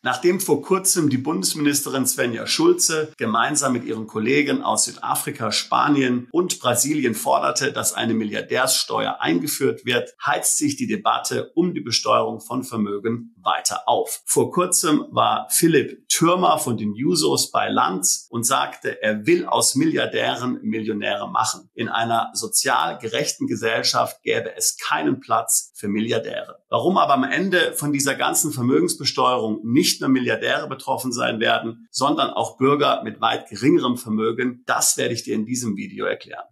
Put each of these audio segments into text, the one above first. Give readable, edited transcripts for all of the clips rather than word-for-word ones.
Nachdem vor kurzem die Bundesministerin Svenja Schulze gemeinsam mit ihren Kollegen aus Südafrika, Spanien und Brasilien forderte, dass eine Milliardärssteuer eingeführt wird, heizt sich die Debatte um die Besteuerung von Vermögen weiter auf. Vor kurzem war Philipp Türmer von den Jusos bei Lanz und sagte, er will aus Milliardären Millionäre machen. In einer sozial gerechten Gesellschaft gäbe es keinen Platz für Milliardäre. Warum aber am Ende von dieser ganzen Vermögensbesteuerung nicht nur Milliardäre betroffen sein werden, sondern auch Bürger mit weit geringerem Vermögen, das werde ich dir in diesem Video erklären.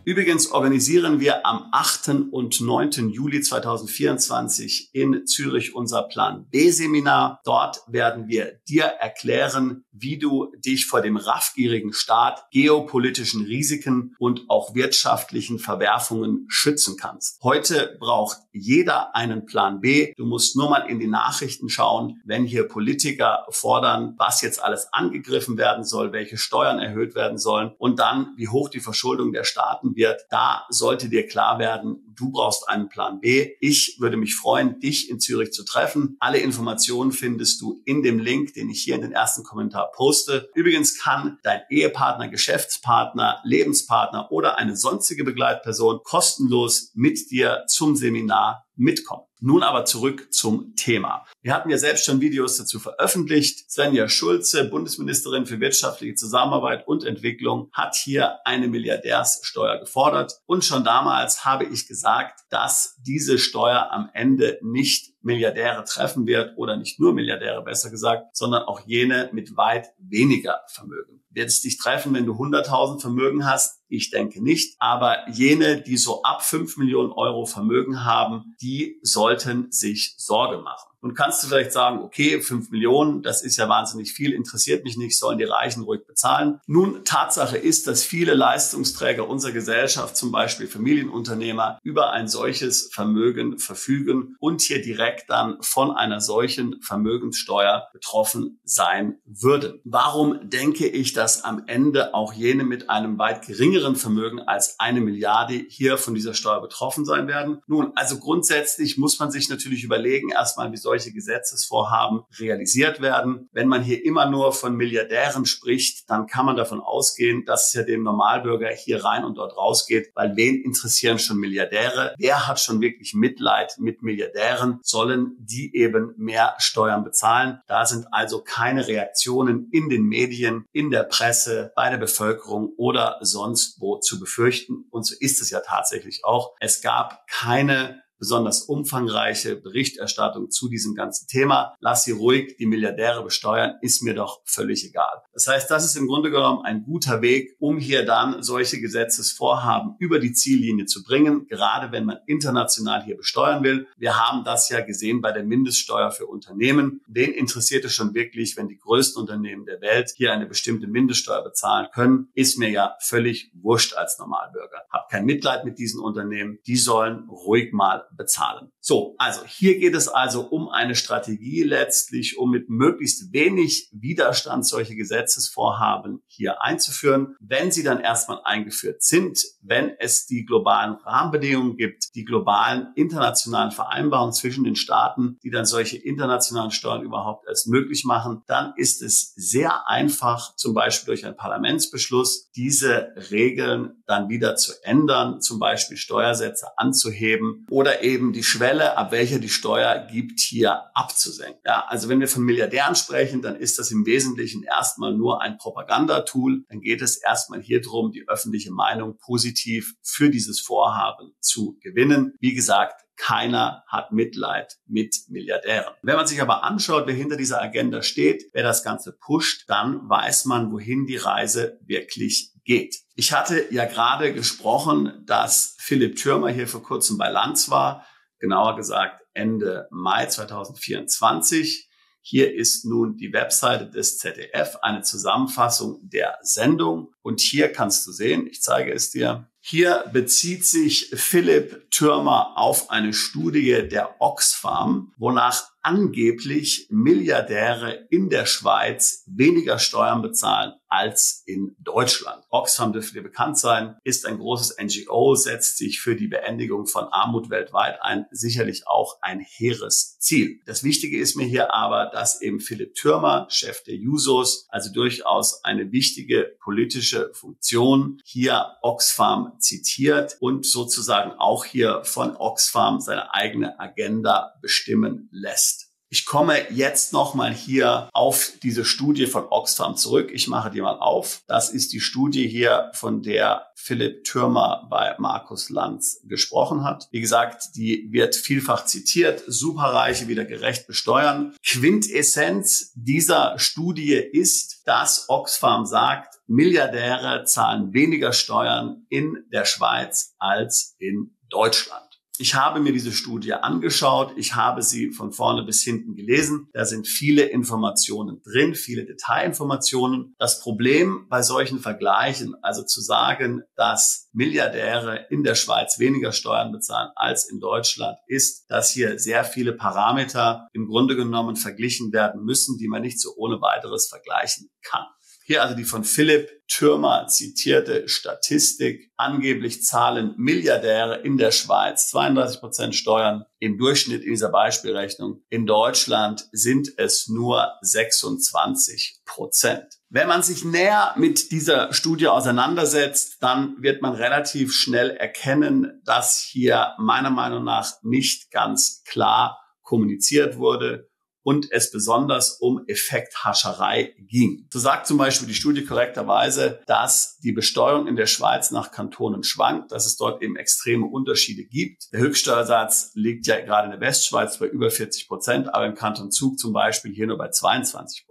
Übrigens organisieren wir am 8. und 9. Juli 2024 in Zürich unser Plan B-Seminar. Dort werden wir dir erklären, wie du dich vor dem raffgierigen Staat, geopolitischen Risiken und auch wirtschaftlichen Verwerfungen schützen kannst. Heute braucht jeder einen Plan B. Du musst nur mal in die Nachrichten schauen, wenn hier Politiker fordern, was jetzt alles angegriffen werden soll, welche Steuern erhöht werden sollen und dann, wie hoch die Verschuldung der Staaten wird. Da sollte dir klar werden, du brauchst einen Plan B. Ich würde mich freuen, dich in Zürich zu treffen. Alle Informationen findest du in dem Link, den ich hier in den ersten Kommentar poste. Übrigens kann dein Ehepartner, Geschäftspartner, Lebenspartner oder eine sonstige Begleitperson kostenlos mit dir zum Seminar mitkommen. Nun aber zurück zum Thema. Wir hatten ja selbst schon Videos dazu veröffentlicht. Svenja Schulze, Bundesministerin für wirtschaftliche Zusammenarbeit und Entwicklung, hat hier eine Milliardärssteuer gefordert. Und schon damals habe ich gesagt, dass diese Steuer am Ende nicht Milliardäre treffen wird oder nicht nur Milliardäre, besser gesagt, sondern auch jene mit weit weniger Vermögen. Wird es dich treffen, wenn du 100.000 Vermögen hast? Ich denke nicht. Aber jene, die so ab 5 Millionen Euro Vermögen haben, die sollten sich Sorge machen. Und kannst du vielleicht sagen, okay, 5 Millionen, das ist ja wahnsinnig viel, interessiert mich nicht, sollen die Reichen ruhig bezahlen. Nun, Tatsache ist, dass viele Leistungsträger unserer Gesellschaft, zum Beispiel Familienunternehmer, über ein solches Vermögen verfügen und hier direkt dann von einer solchen Vermögenssteuer betroffen sein würden. Warum denke ich, dass am Ende auch jene mit einem weit geringeren Vermögen als 1 Milliarde hier von dieser Steuer betroffen sein werden? Nun, also grundsätzlich muss man sich natürlich überlegen, erstmal, wie solche Gesetzesvorhaben realisiert werden. Wenn man hier immer nur von Milliardären spricht, dann kann man davon ausgehen, dass es ja dem Normalbürger hier rein und dort rausgeht, weil wen interessieren schon Milliardäre? Wer hat schon wirklich Mitleid mit Milliardären? Sollen die eben mehr Steuern bezahlen? Da sind also keine Reaktionen in den Medien, in der Presse, bei der Bevölkerung oder sonst wo zu befürchten. Und so ist es ja tatsächlich auch. Es gab keine besonders umfangreiche Berichterstattung zu diesem ganzen Thema. Lass sie ruhig die Milliardäre besteuern, ist mir doch völlig egal. Das heißt, das ist im Grunde genommen ein guter Weg, um hier dann solche Gesetzesvorhaben über die Ziellinie zu bringen, gerade wenn man international hier besteuern will. Wir haben das ja gesehen bei der Mindeststeuer für Unternehmen. Wen interessiert es schon wirklich, wenn die größten Unternehmen der Welt hier eine bestimmte Mindeststeuer bezahlen können? Ist mir ja völlig wurscht als Normalbürger. Hab kein Mitleid mit diesen Unternehmen. Die sollen ruhig mal bezahlen. So, also hier geht es also um eine Strategie letztlich, um mit möglichst wenig Widerstand solche Gesetzesvorhaben hier einzuführen. Wenn sie dann erstmal eingeführt sind, wenn es die globalen Rahmenbedingungen gibt, die globalen internationalen Vereinbarungen zwischen den Staaten, die dann solche internationalen Steuern überhaupt erst möglich machen, dann ist es sehr einfach, zum Beispiel durch einen Parlamentsbeschluss, diese Regeln dann wieder zu ändern, zum Beispiel Steuersätze anzuheben oder eben die Schwelle, ab welcher die Steuer gibt, hier abzusenken. Ja, also wenn wir von Milliardären sprechen, dann ist das im Wesentlichen erstmal nur ein Propagandatool. Dann geht es erstmal hier darum, die öffentliche Meinung positiv für dieses Vorhaben zu gewinnen. Wie gesagt, keiner hat Mitleid mit Milliardären. Wenn man sich aber anschaut, wer hinter dieser Agenda steht, wer das Ganze pusht, dann weiß man, wohin die Reise wirklich geht. Ich hatte ja gerade gesprochen, dass Philipp Türmer hier vor kurzem bei Lanz war, genauer gesagt Ende Mai 2024. Hier ist nun die Webseite des ZDF, eine Zusammenfassung der Sendung. Und hier kannst du sehen, ich zeige es dir, hier bezieht sich Philipp Türmer auf eine Studie der Oxfam, wonach angeblich Milliardäre in der Schweiz weniger Steuern bezahlen als in Deutschland. Oxfam dürfte dir bekannt sein, ist ein großes NGO, setzt sich für die Beendigung von Armut weltweit ein, sicherlich auch ein hehres Ziel. Das Wichtige ist mir hier aber, dass eben Philipp Thürmer, Chef der Jusos, also durchaus eine wichtige politische Funktion, hier Oxfam zitiert und sozusagen auch hier von Oxfam seine eigene Agenda bestimmen lässt. Ich komme jetzt nochmal hier auf diese Studie von Oxfam zurück. Ich mache die mal auf. Das ist die Studie hier, von der Philipp Thürmer bei Markus Lanz gesprochen hat. Wie gesagt, die wird vielfach zitiert. Superreiche wieder gerecht besteuern. Quintessenz dieser Studie ist, dass Oxfam sagt, Milliardäre zahlen weniger Steuern in der Schweiz als in Deutschland. Ich habe mir diese Studie angeschaut. Ich habe sie von vorne bis hinten gelesen. Da sind viele Informationen drin, viele Detailinformationen. Das Problem bei solchen Vergleichen, also zu sagen, dass Milliardäre in der Schweiz weniger Steuern bezahlen als in Deutschland, ist, dass hier sehr viele Parameter im Grunde genommen verglichen werden müssen, die man nicht so ohne weiteres vergleichen kann. Hier also die von Philipp Thürmer zitierte Statistik. Angeblich zahlen Milliardäre in der Schweiz 32% Steuern im Durchschnitt in dieser Beispielrechnung. In Deutschland sind es nur 26%. Wenn man sich näher mit dieser Studie auseinandersetzt, dann wird man relativ schnell erkennen, dass hier meiner Meinung nach nicht ganz klar kommuniziert wurde und es besonders um Effekthascherei ging. So sagt zum Beispiel die Studie korrekterweise, dass die Besteuerung in der Schweiz nach Kantonen schwankt, dass es dort eben extreme Unterschiede gibt. Der Höchststeuersatz liegt ja gerade in der Westschweiz bei über 40%, aber im Kanton Zug zum Beispiel hier nur bei 22%.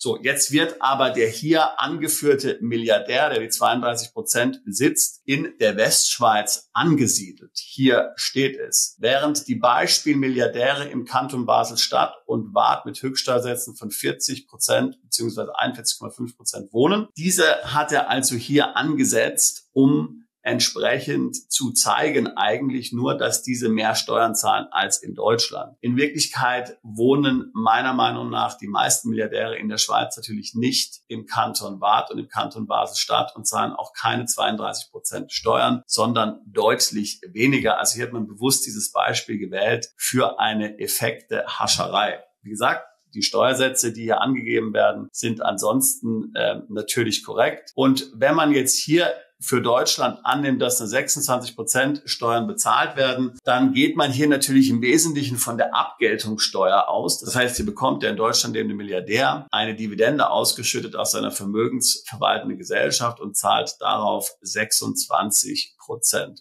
So, jetzt wird aber der hier angeführte Milliardär, der die 32% besitzt, in der Westschweiz angesiedelt. Hier steht es. Während die Beispielmilliardäre im Kanton Basel-Stadt und Waadt mit Höchststeuersätzen von 40% bzw. 41,5% wohnen. Diese hat er also hier angesetzt, um entsprechend zu zeigen eigentlich nur, dass diese mehr Steuern zahlen als in Deutschland. In Wirklichkeit wohnen meiner Meinung nach die meisten Milliardäre in der Schweiz natürlich nicht im Kanton Waadt und im Kanton Basel-Stadt und zahlen auch keine 32% Steuern, sondern deutlich weniger. Also hier hat man bewusst dieses Beispiel gewählt für eine Effekthascherei. Wie gesagt, die Steuersätze, die hier angegeben werden, sind ansonsten natürlich korrekt. Und wenn man jetzt hier für Deutschland annimmt, dass nur 26% Steuern bezahlt werden, dann geht man hier natürlich im Wesentlichen von der Abgeltungssteuer aus. Das heißt, hier bekommt der in Deutschland lebende Milliardär eine Dividende ausgeschüttet aus seiner vermögensverwaltenden Gesellschaft und zahlt darauf 26%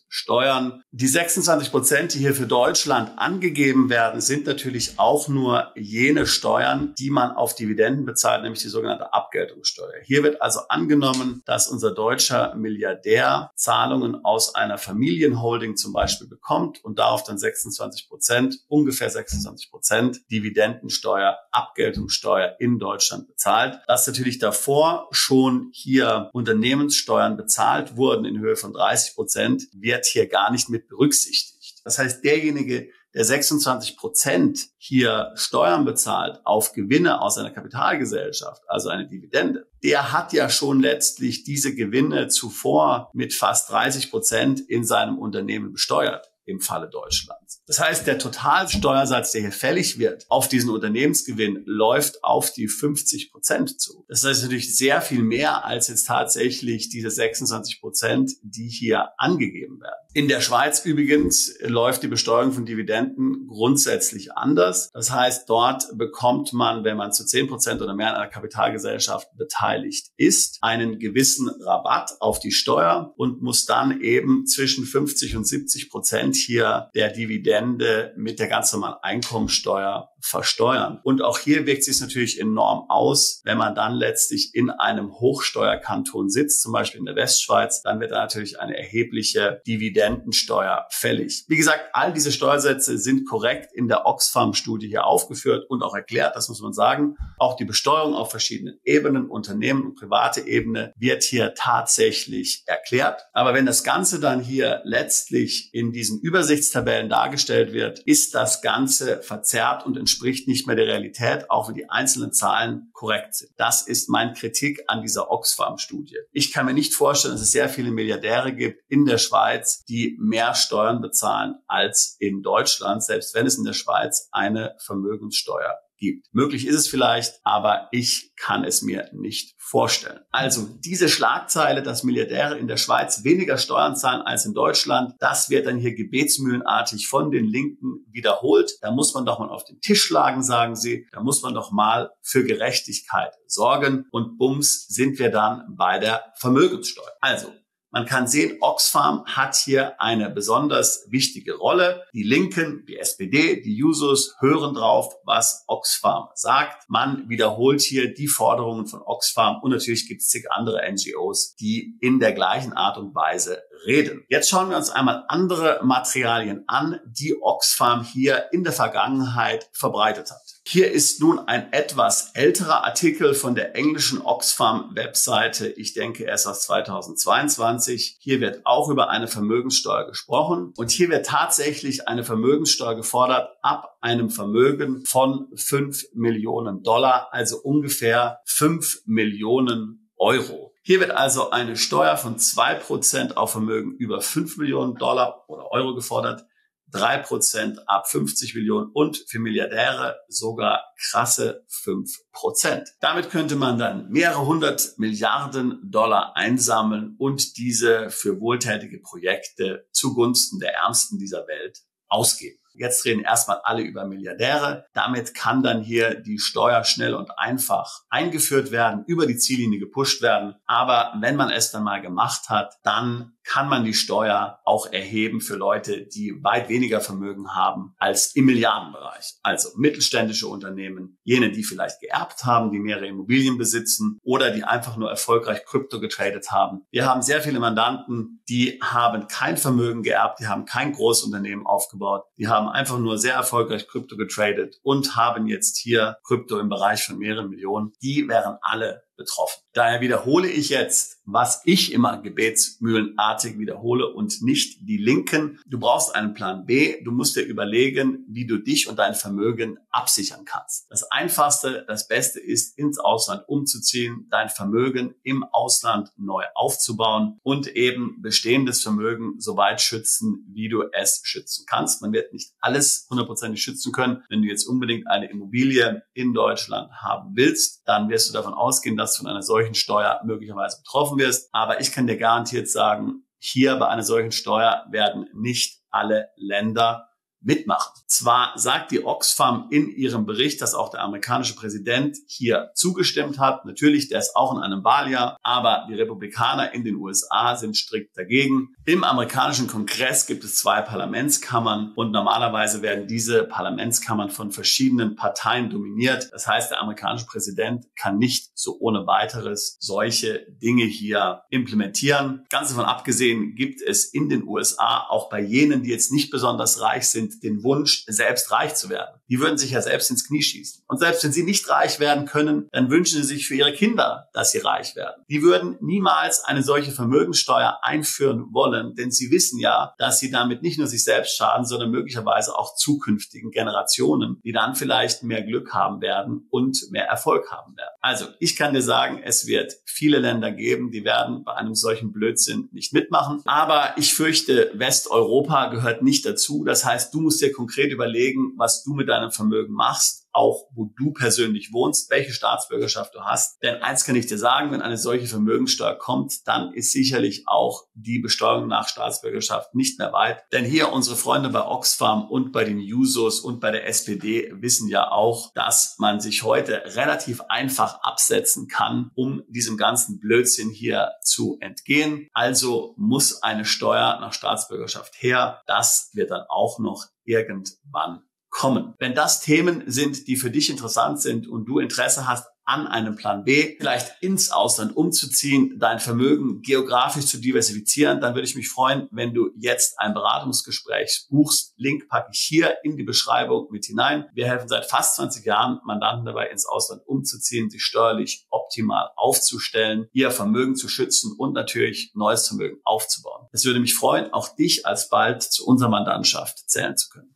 Steuern. Die 26%, die hier für Deutschland angegeben werden, sind natürlich auch nur jene Steuern, die man auf Dividenden bezahlt, nämlich die sogenannte Abgeltungssteuer. Hier wird also angenommen, dass unser deutscher Milliardär Zahlungen aus einer Familienholding zum Beispiel bekommt und darauf dann 26%, ungefähr 26% Dividendensteuer, Abgeltungssteuer in Deutschland bezahlt. Dass natürlich davor schon hier Unternehmenssteuern bezahlt wurden in Höhe von 30%, wird hier gar nicht mit berücksichtigt. Das heißt, derjenige, der 26% hier Steuern bezahlt auf Gewinne aus einer Kapitalgesellschaft, also eine Dividende, der hat ja schon letztlich diese Gewinne zuvor mit fast 30% in seinem Unternehmen besteuert. Im Falle Deutschlands. Das heißt, der Totalsteuersatz, der hier fällig wird auf diesen Unternehmensgewinn, läuft auf die 50% zu. Das heißt natürlich sehr viel mehr als jetzt tatsächlich diese 26%, die hier angegeben werden. In der Schweiz übrigens läuft die Besteuerung von Dividenden grundsätzlich anders. Das heißt, dort bekommt man, wenn man zu 10% oder mehr an einer Kapitalgesellschaft beteiligt ist, einen gewissen Rabatt auf die Steuer und muss dann eben zwischen 50 und 70% hier der Dividende mit der ganz normalen Einkommensteuer versteuern. Und auch hier wirkt sich natürlich enorm aus, wenn man dann letztlich in einem Hochsteuerkanton sitzt, zum Beispiel in der Westschweiz, dann wird da natürlich eine erhebliche Dividende Dividendensteuer fällig. Wie gesagt, all diese Steuersätze sind korrekt in der Oxfam-Studie hier aufgeführt und auch erklärt, das muss man sagen. Auch die Besteuerung auf verschiedenen Ebenen, Unternehmen und private Ebene, wird hier tatsächlich erklärt. Aber wenn das Ganze dann hier letztlich in diesen Übersichtstabellen dargestellt wird, ist das Ganze verzerrt und entspricht nicht mehr der Realität, auch wenn die einzelnen Zahlen korrekt sind. Das ist meine Kritik an dieser Oxfam-Studie. Ich kann mir nicht vorstellen, dass es sehr viele Milliardäre gibt in der Schweiz, die mehr Steuern bezahlen als in Deutschland, selbst wenn es in der Schweiz eine Vermögenssteuer gibt. Möglich ist es vielleicht, aber ich kann es mir nicht vorstellen. Also diese Schlagzeile, dass Milliardäre in der Schweiz weniger Steuern zahlen als in Deutschland, das wird dann hier gebetsmühlenartig von den Linken wiederholt. Da muss man doch mal auf den Tisch schlagen, sagen sie. Da muss man doch mal für Gerechtigkeit sorgen. Und bums sind wir dann bei der Vermögenssteuer. Also man kann sehen, Oxfam hat hier eine besonders wichtige Rolle. Die Linken, die SPD, die Jusos hören drauf, was Oxfam sagt. Man wiederholt hier die Forderungen von Oxfam und natürlich gibt es zig andere NGOs, die in der gleichen Art und Weise reden. Jetzt schauen wir uns einmal andere Materialien an, die Oxfam hier in der Vergangenheit verbreitet hat. Hier ist nun ein etwas älterer Artikel von der englischen Oxfam-Webseite. Ich denke, er ist aus 2022. Hier wird auch über eine Vermögenssteuer gesprochen. Und hier wird tatsächlich eine Vermögenssteuer gefordert ab einem Vermögen von 5 Millionen Dollar, also ungefähr 5 Millionen Euro. Hier wird also eine Steuer von 2% auf Vermögen über 5 Millionen Dollar oder Euro gefordert. 3% ab 50 Millionen und für Milliardäre sogar krasse 5%. Damit könnte man dann mehrere 100 Milliarden Dollar einsammeln und diese für wohltätige Projekte zugunsten der Ärmsten dieser Welt ausgeben. Jetzt reden erstmal alle über Milliardäre. Damit kann dann hier die Steuer schnell und einfach eingeführt werden, über die Ziellinie gepusht werden. Aber wenn man es dann mal gemacht hat, dann kann man die Steuer auch erheben für Leute, die weit weniger Vermögen haben als im Milliardenbereich. Also mittelständische Unternehmen, jene, die vielleicht geerbt haben, die mehrere Immobilien besitzen oder die einfach nur erfolgreich Krypto getradet haben. Wir haben sehr viele Mandanten, die haben kein Vermögen geerbt, die haben kein Großunternehmen aufgebaut, die haben einfach nur sehr erfolgreich Krypto getradet und haben jetzt hier Krypto im Bereich von mehreren Millionen. Die wären alle betroffen. Daher wiederhole ich jetzt, was ich immer gebetsmühlenartig wiederhole und nicht die Linken. Du brauchst einen Plan B. Du musst dir überlegen, wie du dich und dein Vermögen absichern kannst. Das Einfachste, das Beste ist, ins Ausland umzuziehen, dein Vermögen im Ausland neu aufzubauen und eben bestehendes Vermögen so weit schützen, wie du es schützen kannst. Man wird nicht alles 100% schützen können. Wenn du jetzt unbedingt eine Immobilie in Deutschland haben willst, dann wirst du davon ausgehen, dass du von einer solchen Steuer möglicherweise betroffen wirst. Aber ich kann dir garantiert sagen, hier bei einer solchen Steuer werden nicht alle Länder mitmachen. Zwar sagt die Oxfam in ihrem Bericht, dass auch der amerikanische Präsident hier zugestimmt hat. Natürlich, der ist auch in einem Wahljahr, aber die Republikaner in den USA sind strikt dagegen. Im amerikanischen Kongress gibt es 2 Parlamentskammern und normalerweise werden diese Parlamentskammern von verschiedenen Parteien dominiert. Das heißt, der amerikanische Präsident kann nicht so ohne weiteres solche Dinge hier implementieren. Ganz davon abgesehen gibt es in den USA auch bei jenen, die jetzt nicht besonders reich sind, den Wunsch, selbst reich zu werden. Die würden sich ja selbst ins Knie schießen. Und selbst wenn sie nicht reich werden können, dann wünschen sie sich für ihre Kinder, dass sie reich werden. Die würden niemals eine solche Vermögenssteuer einführen wollen, denn sie wissen ja, dass sie damit nicht nur sich selbst schaden, sondern möglicherweise auch zukünftigen Generationen, die dann vielleicht mehr Glück haben werden und mehr Erfolg haben werden. Also, ich kann dir sagen, es wird viele Länder geben, die werden bei einem solchen Blödsinn nicht mitmachen. Aber ich fürchte, Westeuropa gehört nicht dazu. Das heißt, du musst dir konkret überlegen, was du mit deinem Vermögen machst, auch wo du persönlich wohnst, welche Staatsbürgerschaft du hast. Denn eins kann ich dir sagen, wenn eine solche Vermögenssteuer kommt, dann ist sicherlich auch die Besteuerung nach Staatsbürgerschaft nicht mehr weit. Denn hier unsere Freunde bei Oxfam und bei den Jusos und bei der SPD wissen ja auch, dass man sich heute relativ einfach absetzen kann, um diesem ganzen Blödsinn hier zu entgehen. Also muss eine Steuer nach Staatsbürgerschaft her. Das wird dann auch noch irgendwann kommen. Wenn das Themen sind, die für dich interessant sind und du Interesse hast, an einem Plan B, vielleicht ins Ausland umzuziehen, dein Vermögen geografisch zu diversifizieren, dann würde ich mich freuen, wenn du jetzt ein Beratungsgespräch buchst. Link packe ich hier in die Beschreibung mit hinein. Wir helfen seit fast 20 Jahren Mandanten dabei, ins Ausland umzuziehen, sich steuerlich optimal aufzustellen, ihr Vermögen zu schützen und natürlich neues Vermögen aufzubauen. Es würde mich freuen, auch dich alsbald zu unserer Mandantschaft zählen zu können.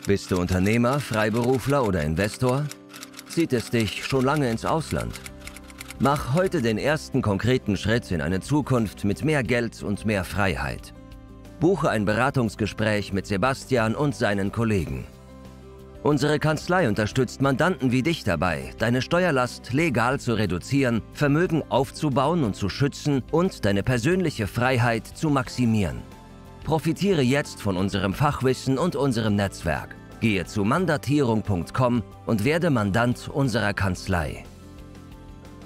Bist du Unternehmer, Freiberufler oder Investor? Zieht es dich schon lange ins Ausland? Mach heute den ersten konkreten Schritt in eine Zukunft mit mehr Geld und mehr Freiheit. Buche ein Beratungsgespräch mit Sebastian und seinen Kollegen. Unsere Kanzlei unterstützt Mandanten wie dich dabei, deine Steuerlast legal zu reduzieren, Vermögen aufzubauen und zu schützen und deine persönliche Freiheit zu maximieren. Profitiere jetzt von unserem Fachwissen und unserem Netzwerk. Gehe zu mandatierung.com und werde Mandant unserer Kanzlei.